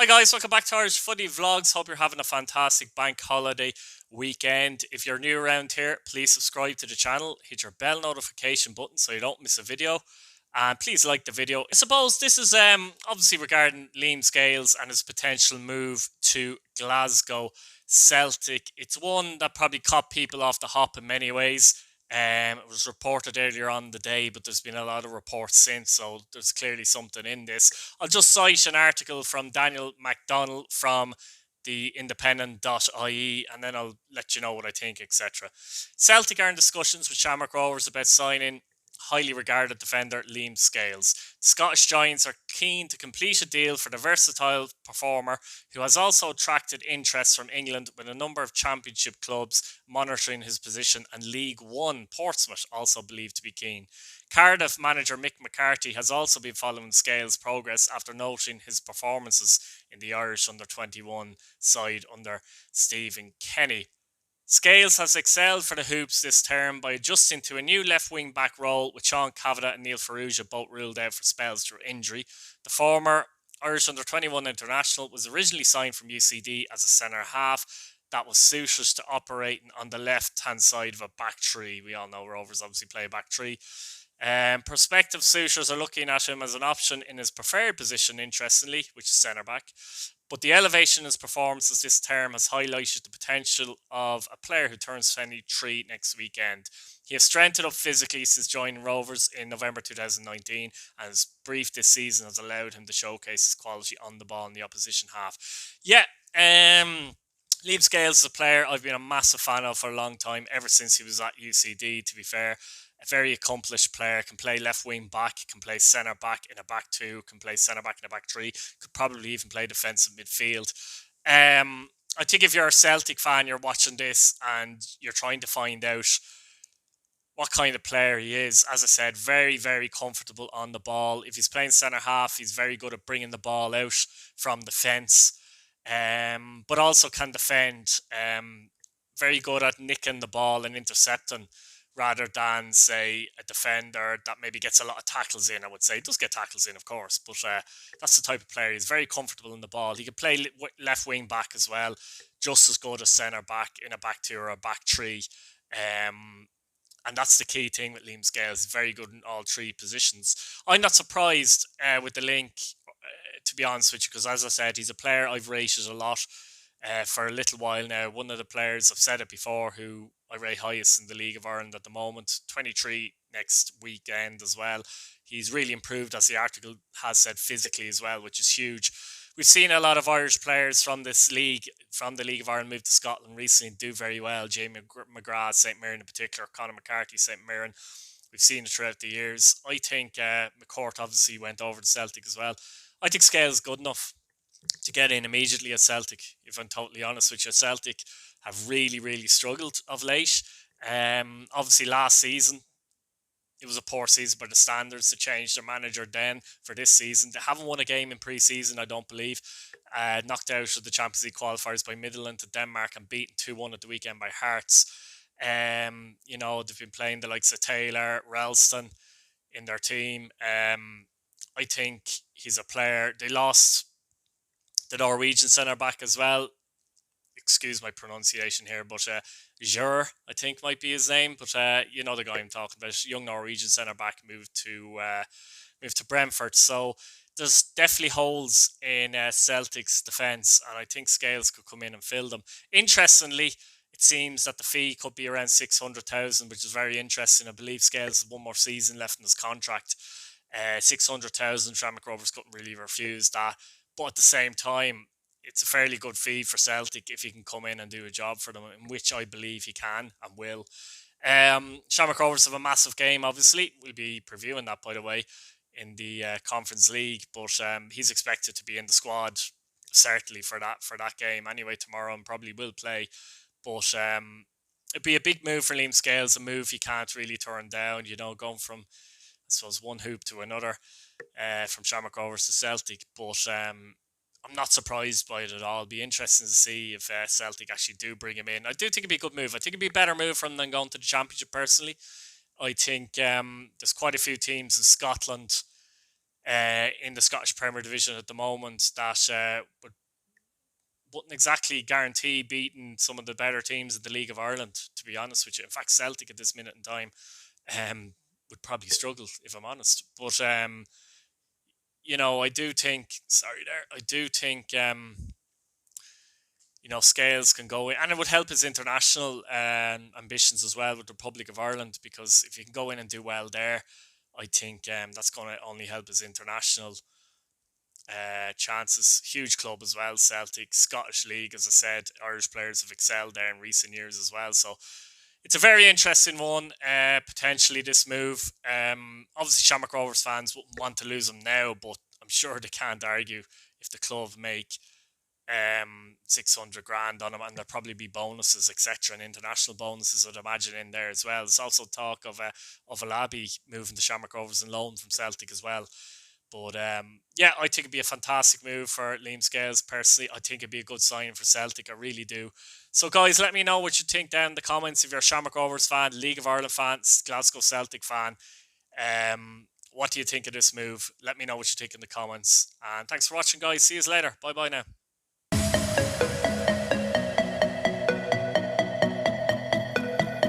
guys, welcome back to Irish Footy Vlogs. Hope you're having a fantastic bank holiday weekend. If you're new around here, please subscribe to the channel, hit your bell notification button so you don't miss a video, and please like the video. I suppose this is obviously regarding Liam Scales and his potential move to Glasgow Celtic. It's one that probably caught people off the hop in many ways. It was reported earlier on the day, but there's been a lot of reports since, so there's clearly something in this. I'll just cite an article from Daniel MacDonald from the independent.ie, and then I'll let you know what I think, etc. Celtic are in discussions with Shamrock Rovers about signing highly regarded defender Liam Scales. The Scottish Giants are keen to complete a deal for the versatile performer who has also attracted interest from England, with a number of championship clubs monitoring his position, and League One Portsmouth also believed to be keen. Cardiff manager Mick McCarthy has also been following Scales' progress after noting his performances in the Irish under-21 side under Stephen Kenny. Scales has excelled for the Hoops this term by adjusting to a new left wing back role, with Sean Cavanagh and Neil Ferrugia both ruled out for spells through injury. The former Irish under-21 international was originally signed from UCD as a centre half that was suited to operating on the left hand side of a back three. We all know Rovers obviously play a back three. Prospective suitors are looking at him as an option in his preferred position, interestingly, which is centre back. But the elevation in his performances this term has highlighted the potential of a player who turns 23 next weekend. He has strengthened up physically since joining Rovers in November 2019, and his brief this season has allowed him to showcase his quality on the ball in the opposition half. Liam Scales is a player I've been a massive fan of for a long time, ever since he was at UCD, to be fair. A very accomplished player, can play left wing back, can play centre back in a back two, can play centre back in a back three, could probably even play defensive midfield. I think if you're a Celtic fan, you're watching this and you're trying to find out what kind of player he is. As I said, very, very comfortable on the ball. If he's playing centre half, he's very good at bringing the ball out from the fence, but also can defend. Very good at nicking the ball and intercepting, rather than, say, a defender that maybe gets a lot of tackles in. I would say he does get tackles in, of course, but that's the type of player. He's very comfortable in the ball. He can play left wing back as well, just as good as centre back in a back two or a back three. And that's the key thing with Liam Scales. Very good in all three positions. I'm not surprised with the link, to be honest with you, because as I said, he's a player I've rated a lot for a little while now. One of the players, I've said it before, who I rate highest in the League of Ireland at the moment. 23 next weekend as well. He's really improved, as the article has said, physically as well, which is huge. We've seen a lot of Irish players from this league, from the League of Ireland, move to Scotland recently, do very well. Jamie McGrath, St Mirren in particular, Conor McCarthy, St Mirren. We've seen it throughout the years. I think McCourt obviously went over to Celtic as well. I think Scales is good enough to get in immediately at Celtic, if I'm totally honest with you. Celtic have really, really struggled of late. Obviously last season, it was a poor season by the standards. They changed their manager then for this season. They haven't won a game in pre-season, I don't believe. Knocked out of the Champions League qualifiers by Midland to Denmark and beaten 2-1 at the weekend by Hearts. They've been playing the likes of Taylor, Ralston in their team. I think he's a player. They lost the Norwegian centre-back as well. Excuse my pronunciation here, but Jur, I think might be his name. But you know the guy I'm talking about. Young Norwegian centre-back moved to Brentford. So there's definitely holes in Celtic's defence, and I think Scales could come in and fill them. Interestingly, it seems that the fee could be around 600,000, which is very interesting. I believe Scales has one more season left in his contract. 600,000, Shamrock Rovers couldn't really refuse that. But at the same time, it's a fairly good fee for Celtic if he can come in and do a job for them, in which I believe he can and will. Shamrock Rovers have a massive game, obviously. We'll be previewing that, by the way, in the Conference League. But he's expected to be in the squad, certainly, for that game anyway tomorrow, and probably will play. But it'd be a big move for Liam Scales, a move he can't really turn down, going from, I suppose, one hoop to another, from Shamrock Rovers to Celtic. But I'm not surprised by it at all. It'll be interesting to see if Celtic actually do bring him in. I do think it'd be a good move. I think it'd be a better move for him than going to the Championship, personally. I think there's quite a few teams in Scotland in the Scottish Premier Division at the moment that wouldn't exactly guarantee beating some of the better teams in the League of Ireland, to be honest with you. In fact, Celtic at this minute in time would probably struggle, if I'm honest. But, I do think, Scales can go in, and it would help his international ambitions as well with the Republic of Ireland, because if you can go in and do well there, I think that's going to only help his international chances. Huge club as well, Celtic, Scottish League, as I said, Irish players have excelled there in recent years as well. So it's a very interesting one, potentially, this move. Obviously, Shamrock Rovers fans wouldn't want to lose him now, but I'm sure they can't argue if the club make 600 grand on him, and there'll probably be bonuses, etc., and international bonuses, I'd imagine, in there as well. There's also talk of a Labby moving to Shamrock Rovers and loan from Celtic as well. But yeah, I think it'd be a fantastic move for Liam Scales. Personally, I think it'd be a good sign for Celtic. I really do. So, guys, let me know what you think down in the comments. If you're a Shamrock Rovers fan, League of Ireland fan, Glasgow Celtic fan, what do you think of this move? Let me know what you think in the comments. And thanks for watching, guys. See you later. Bye bye now.